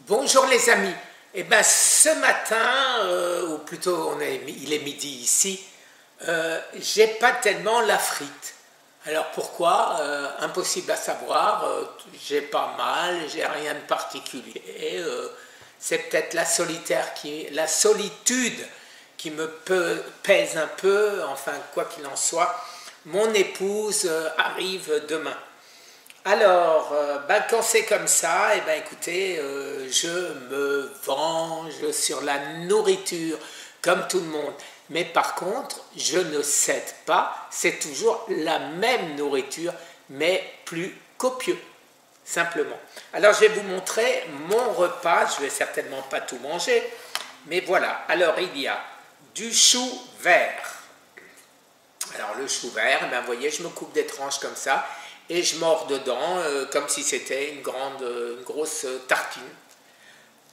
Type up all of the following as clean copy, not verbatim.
Bonjour les amis. Eh bien ce matin, ou plutôt il est midi ici, j'ai pas tellement la frite. Alors pourquoi? Impossible à savoir. J'ai pas mal, j'ai rien de particulier. C'est peut-être la solitude qui me pèse un peu. Enfin, quoi qu'il en soit, mon épouse arrive demain. Alors, quand c'est comme ça, eh ben, écoutez, je me venge sur la nourriture, comme tout le monde. Mais par contre, je ne cède pas, c'est toujours la même nourriture, mais plus copieux, simplement. Alors, je vais vous montrer mon repas, je ne vais certainement pas tout manger, mais voilà. Alors, il y a du chou vert. Alors, le chou vert, eh ben, vous voyez, je me coupe des tranches comme ça, et je mords dedans comme si c'était une grosse tartine.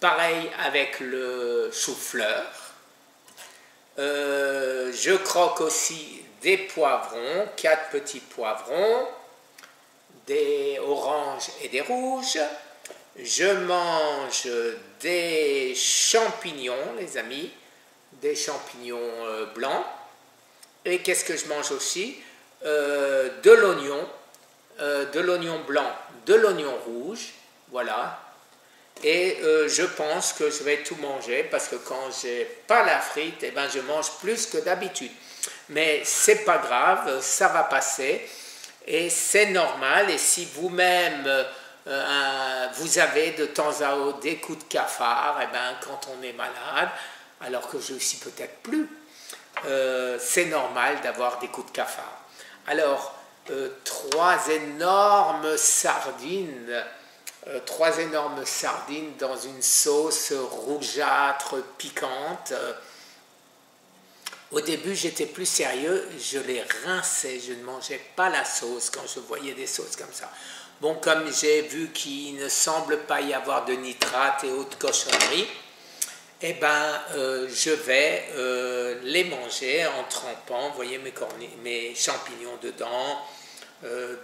Pareil avec le chou-fleur. Je croque aussi des poivrons, 4 petits poivrons, des oranges et des rouges. Je mange des champignons, les amis, des champignons blancs. Et qu'est-ce que je mange aussi? De l'oignon blanc, de l'oignon rouge, voilà. Et je pense que je vais tout manger parce que quand j'ai pas la frite, eh ben, je mange plus que d'habitude. Mais c'est pas grave, ça va passer et c'est normal. Et si vous-même vous avez de temps à autre des coups de cafard, eh ben, quand on est malade, alors que je suis peut-être plus, c'est normal d'avoir des coups de cafard. Alors, 3 énormes sardines dans une sauce rougeâtre, piquante. Au début, j'étais plus sérieux, je les rinçais, je ne mangeais pas la sauce quand je voyais des sauces comme ça. Bon, comme j'ai vu qu'il ne semble pas y avoir de nitrate et autres cochonneries, eh ben, je vais les manger en trempant, vous voyez mes champignons dedans,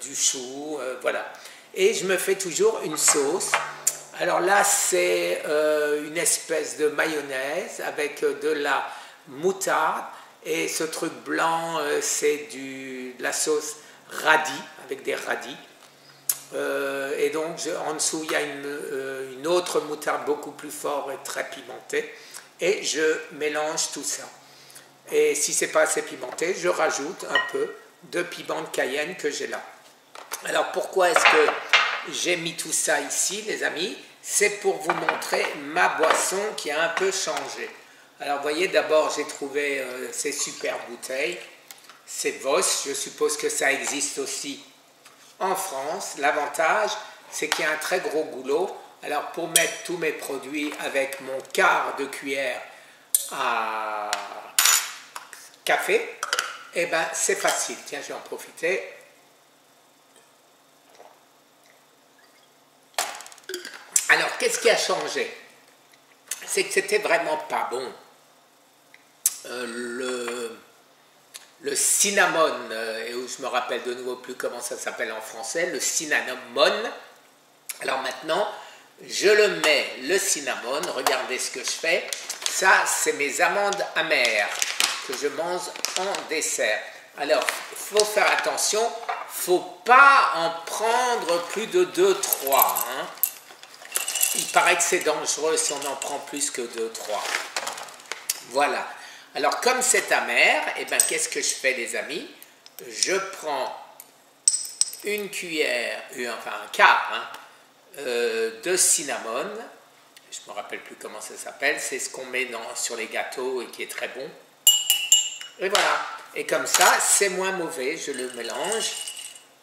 du chou, voilà. Et je me fais toujours une sauce. Alors là, c'est une espèce de mayonnaise avec de la moutarde. Et ce truc blanc, c'est de la sauce radis, avec des radis. Et donc, en dessous, il y a une autre moutarde beaucoup plus forte et très pimentée. Et je mélange tout ça. Et si ce n'est pas assez pimenté, je rajoute un peu de piment de Cayenne que j'ai là. Alors, pourquoi est-ce que j'ai mis tout ça ici, les amis? C'est pour vous montrer ma boisson qui a un peu changé. Alors, vous voyez, d'abord, j'ai trouvé ces super bouteilles. C'est Voss, je suppose que ça existe aussi en France. L'avantage, c'est qu'il y a un très gros goulot. Alors, pour mettre tous mes produits avec mon quart de cuillère à café, eh ben, c'est facile. Tiens, je vais en profiter. Alors, qu'est-ce qui a changé? C'est que c'était vraiment pas bon. Le cinnamon, et où je me rappelle de nouveau plus comment ça s'appelle en français, le cinnamon. Alors maintenant, je le mets, le cinnamon, regardez ce que je fais. Ça, c'est mes amandes amères que je mange en dessert. Alors, il faut faire attention, il ne faut pas en prendre plus de 2-3. Hein. Il paraît que c'est dangereux si on en prend plus que 2-3. Voilà. Alors, comme c'est amer, eh ben, qu'est-ce que je fais, les amis? Je prends une cuillère, enfin un quart, hein, de cinnamon. Je ne me rappelle plus comment ça s'appelle. C'est ce qu'on met sur les gâteaux et qui est très bon. Et voilà. Et comme ça, c'est moins mauvais. Je le mélange.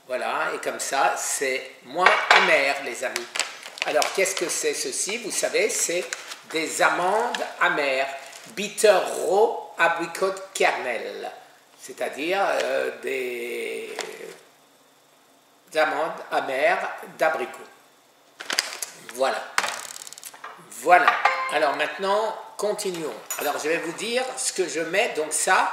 Voilà. Et comme ça, c'est moins amer, les amis. Alors, qu'est-ce que c'est ceci? Vous savez, c'est des amandes amères. Bitter raw apricot kernel. C'est-à-dire des amandes amères d'abricot. Voilà. Voilà. Alors maintenant, continuons. Alors, je vais vous dire ce que je mets. Donc ça,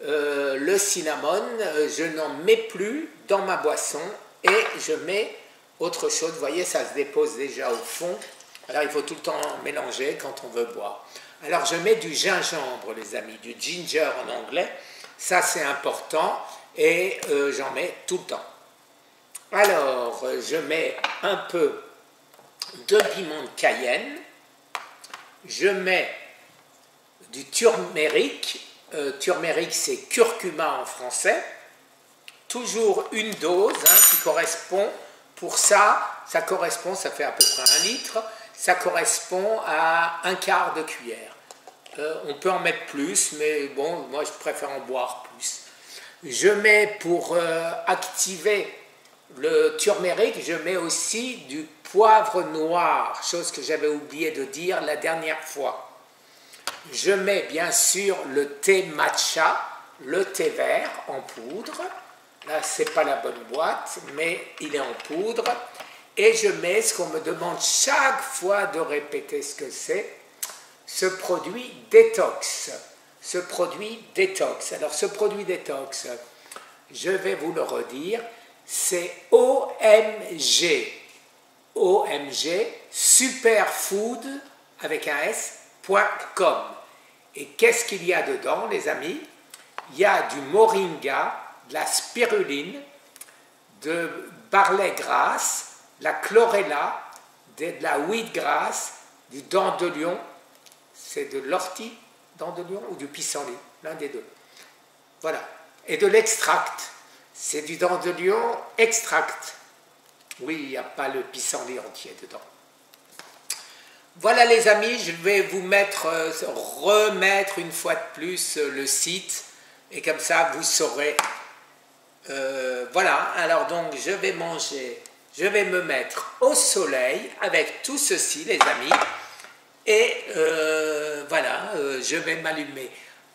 le cinnamon, je n'en mets plus dans ma boisson et je mets autre chose. Vous voyez, ça se dépose déjà au fond. Alors il faut tout le temps mélanger quand on veut boire. Alors je mets du gingembre les amis, du ginger en anglais, ça c'est important et j'en mets tout le temps. Alors je mets un peu de piment de Cayenne, je mets du turmeric, turmeric c'est curcuma en français, toujours une dose qui correspond, pour ça, ça fait à peu près 1 litre, ça correspond à 1/4 de cuillère. On peut en mettre plus, mais bon, moi je préfère en boire plus. Je mets pour activer le turmeric, je mets aussi du poivre noir, chose que j'avais oublié de dire la dernière fois. Je mets bien sûr le thé matcha, le thé vert en poudre. Là, ce n'est pas la bonne boîte, mais il est en poudre. Et je mets ce qu'on me demande chaque fois de répéter ce que c'est, ce produit détox. Ce produit détox. Alors, ce produit détox, je vais vous le redire, c'est OMG. OMG, superfood, avec un S.com. Et qu'est-ce qu'il y a dedans, les amis? Il y a du moringa, de la spiruline, de barley grasse, la chlorella, de la wheatgrass, du dent de lion, c'est de l'ortie, dent de lion ou du pissenlit, l'un des deux. Voilà. Et de l'extract, c'est du dent de lion extract. Oui, il n'y a pas le pissenlit entier dedans. Voilà les amis, je vais vous remettre une fois de plus le site et comme ça vous saurez. Voilà, alors donc je vais me mettre au soleil avec tout ceci les amis et voilà, je vais m'allumer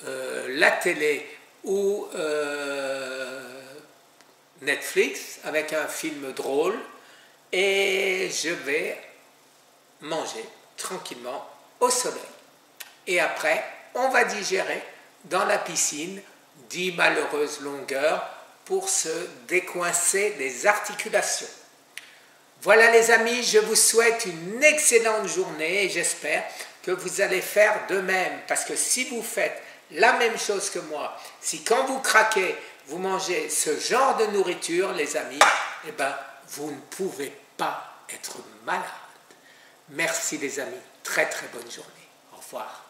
la télé ou Netflix avec un film drôle et je vais manger tranquillement au soleil. Et après, on va digérer dans la piscine 10 malheureuses longueurs pour se décoincer des articulations. Voilà les amis, je vous souhaite une excellente journée et j'espère que vous allez faire de même. Parce que si vous faites la même chose que moi, si quand vous craquez, vous mangez ce genre de nourriture, les amis, eh ben, vous ne pouvez pas être malade. Merci les amis, très très bonne journée. Au revoir.